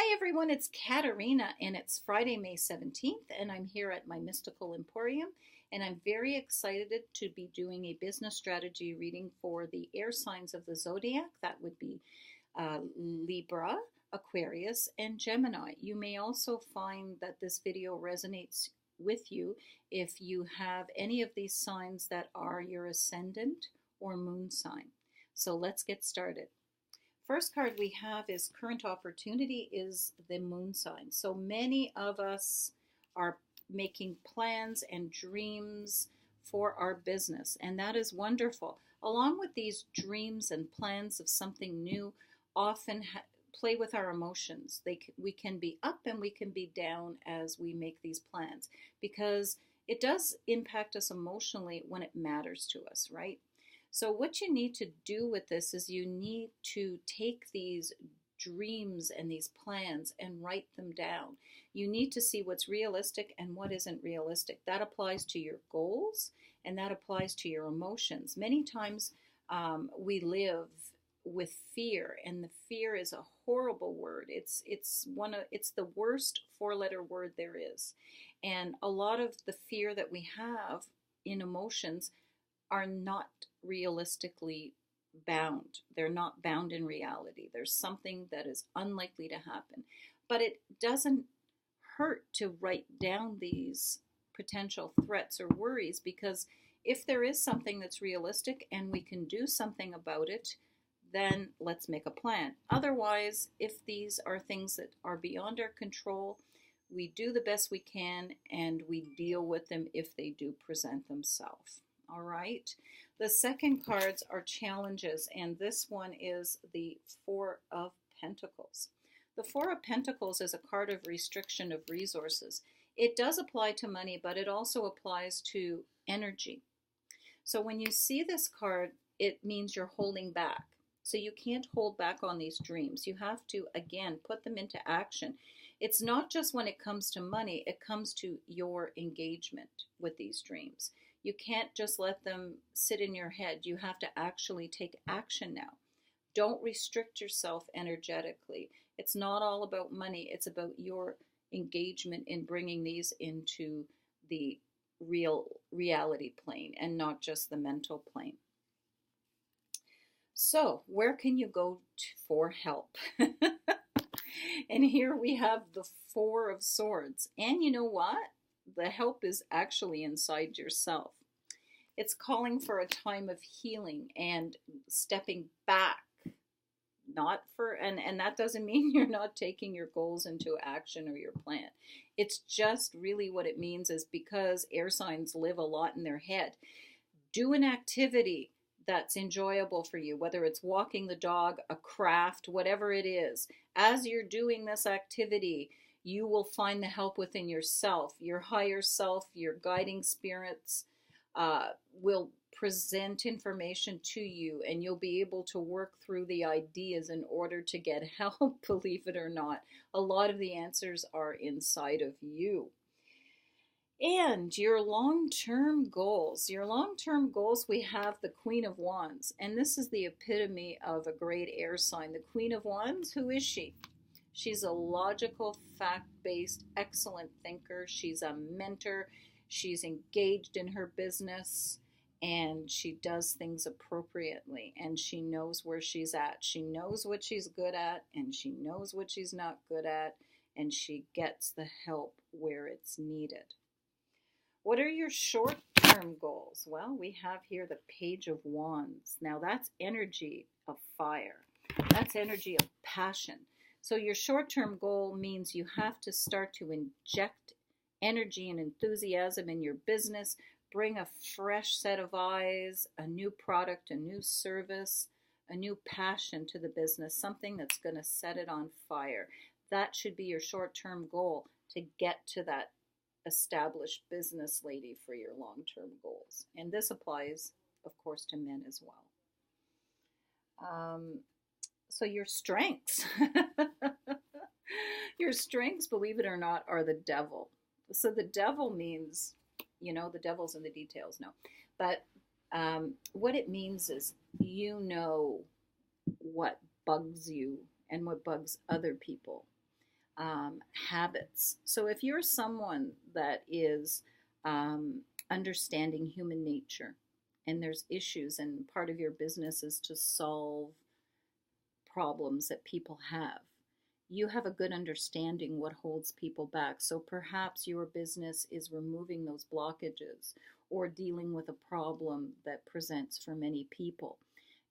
Hi everyone, it's Katarina and it's Friday, May 17th, and I'm here at my Mystical Emporium, and I'm very excited to be doing a business strategy reading for the air signs of the zodiac. That would be Libra, Aquarius, and Gemini. You may also find that this video resonates with you if you have any of these signs that are your ascendant or moon sign. So let's get started. First card we have is current opportunity is the moon sign. So many of us are making plans and dreams for our business, and that is wonderful. Along with these dreams and plans of something new, often play with our emotions. We can be up and we can be down as we make these plans, because it does impact us emotionally when it matters to us, right? So what you need to do with this is you need to take these dreams and these plans and write them down. You need to see what's realistic and what isn't realistic. That applies to your goals and that applies to your emotions. Many times we live with fear, and the fear is a horrible word. It's the worst four-letter word there is. And a lot of the fear that we have in emotions are not realistically bound. They're not bound in reality. There's something that is unlikely to happen. But it doesn't hurt to write down these potential threats or worries, because if there is something that's realistic and we can do something about it, then let's make a plan. Otherwise, if these are things that are beyond our control, we do the best we can and we deal with them if they do present themselves. All right. The second cards are challenges, and this one is the Four of Pentacles. The Four of Pentacles is a card of restriction of resources. It does apply to money, but it also applies to energy. So when you see this card, it means you're holding back. So you can't hold back on these dreams. You have to, again, put them into action. It's not just when it comes to money, it comes to your engagement with these dreams. You can't just let them sit in your head. You have to actually take action now. Don't restrict yourself energetically. It's not all about money. It's about your engagement in bringing these into the real reality plane and not just the mental plane. So, where can you go for help? And here we have the Four of Swords. And you know what? The help is actually inside yourself. It's calling for a time of healing and stepping back. Not for, and that doesn't mean you're not taking your goals into action or your plan. It's just really what it means is because air signs live a lot in their head. Do an activity that's enjoyable for you, whether it's walking the dog, a craft, whatever it is. As you're doing this activity, you will find the help within yourself. Your higher self, your guiding spirits will present information to you, and you'll be able to work through the ideas in order to get help. Believe it or not, a lot of the answers are inside of you. And your long-term goals. Your long-term goals, we have the Queen of Wands, and this is the epitome of a great air sign. The Queen of Wands, who is she? She's a logical, fact-based, excellent thinker. She's a mentor. She's engaged in her business, and she does things appropriately, and she knows where she's at. She knows what she's good at, and she knows what she's not good at, and she gets the help where it's needed. What are your short-term goals? Well, we have here the Page of Wands. Now, that's energy of fire. That's energy of passion. So your short-term goal means you have to start to inject energy and enthusiasm in your business, bring a fresh set of eyes, a new product, a new service, a new passion to the business, something that's going to set it on fire. That should be your short-term goal, to get to that established business lady for your long-term goals. And this applies, of course, to men as well. So your strengths. Your strengths, believe it or not, are the devil. So the devil means, the devil's in the details, no. But what it means is you know what bugs you and what bugs other people. habits. So if you're someone that is understanding human nature and there's issues, and part of your business is to solve problems that people have, you have a good understanding what holds people back. So perhaps your business is removing those blockages or dealing with a problem that presents for many people.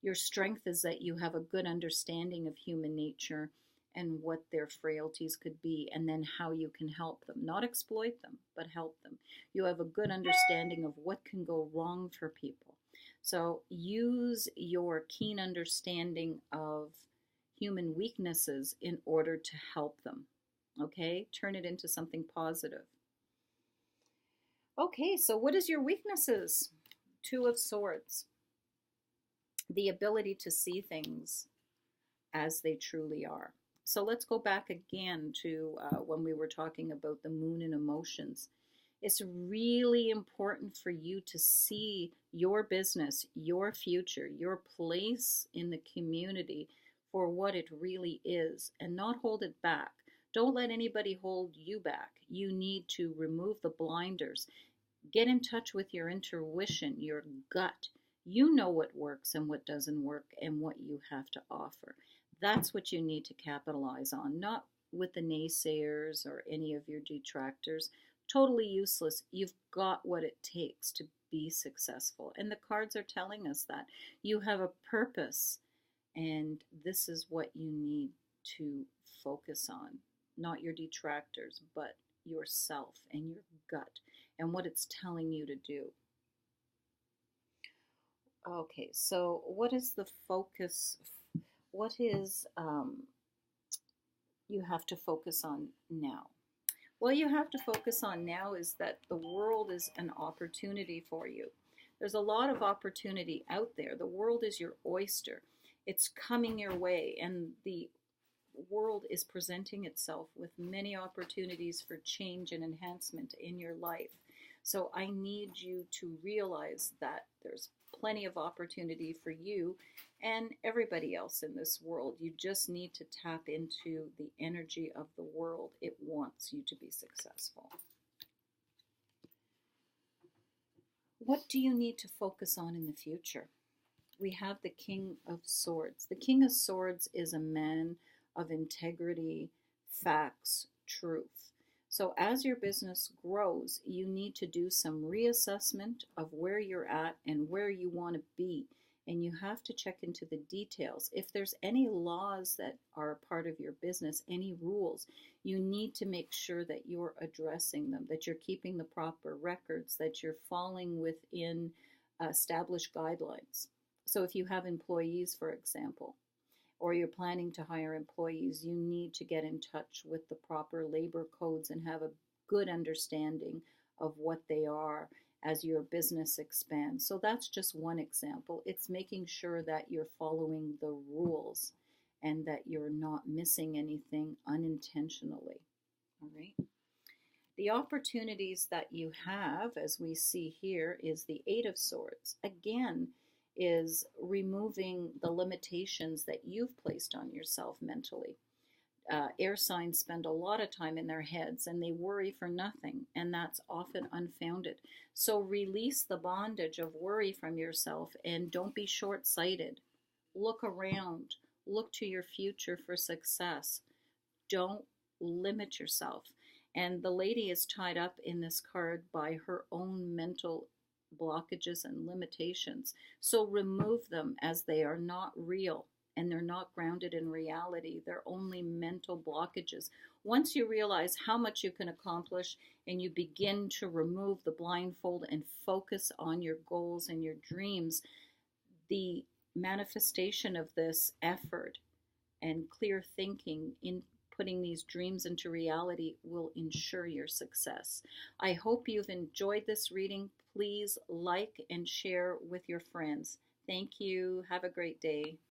Your strength is that you have a good understanding of human nature and what their frailties could be, and then how you can help them. Not exploit them, but help them. You have a good understanding of what can go wrong for people. So use your keen understanding of human weaknesses in order to help them. Okay? Turn it into something positive. Okay, so what is your weaknesses? Two of Swords. The ability to see things as they truly are. So let's go back again to when we were talking about the moon and emotions. It's really important for you to see your business, your future, your place in the community for what it really is, and not hold it back. Don't let anybody hold you back. You need to remove the blinders. Get in touch with your intuition, your gut. You know what works and what doesn't work and what you have to offer. That's what you need to capitalize on, not with the naysayers or any of your detractors. Totally useless. You've got what it takes to be successful. And the cards are telling us that. You have a purpose, and this is what you need to focus on. Not your detractors, but yourself and your gut and what it's telling you to do. Okay, so what is the focus? What is you have to focus on now? What you have to focus on now is that the world is an opportunity for you. There's a lot of opportunity out there. The world is your oyster. It's coming your way, and the world is presenting itself with many opportunities for change and enhancement in your life. So I need you to realize that there's plenty of opportunity for you and everybody else in this world. You just need to tap into the energy of the world. It wants you to be successful. What do you need to focus on in the future? We have the King of Swords. The King of Swords is a man of integrity, facts, truth. So as your business grows, you need to do some reassessment of where you're at and where you want to be. And you have to check into the details. If there's any laws that are a part of your business, any rules, you need to make sure that you're addressing them, that you're keeping the proper records, that you're falling within established guidelines. So if you have employees, for example, or you're planning to hire employees, you need to get in touch with the proper labor codes and have a good understanding of what they are as your business expands. So that's just one example. It's making sure that you're following the rules and that you're not missing anything unintentionally. All right. The opportunities that you have, as we see here, is the Eight of Swords. Again, is removing the limitations that you've placed on yourself mentally. Air signs spend a lot of time in their heads and they worry for nothing, and that's often unfounded. So release the bondage of worry from yourself and don't be short-sighted. Look around. Look to your future for success. Don't limit yourself. And the lady is tied up in this card by her own mental blockages and limitations. So remove them, as they are not real and they're not grounded in reality. They're only mental blockages. Once you realize how much you can accomplish and you begin to remove the blindfold and focus on your goals and your dreams, the manifestation of this effort and clear thinking in putting these dreams into reality will ensure your success. I hope you've enjoyed this reading. Please like and share with your friends. Thank you. Have a great day.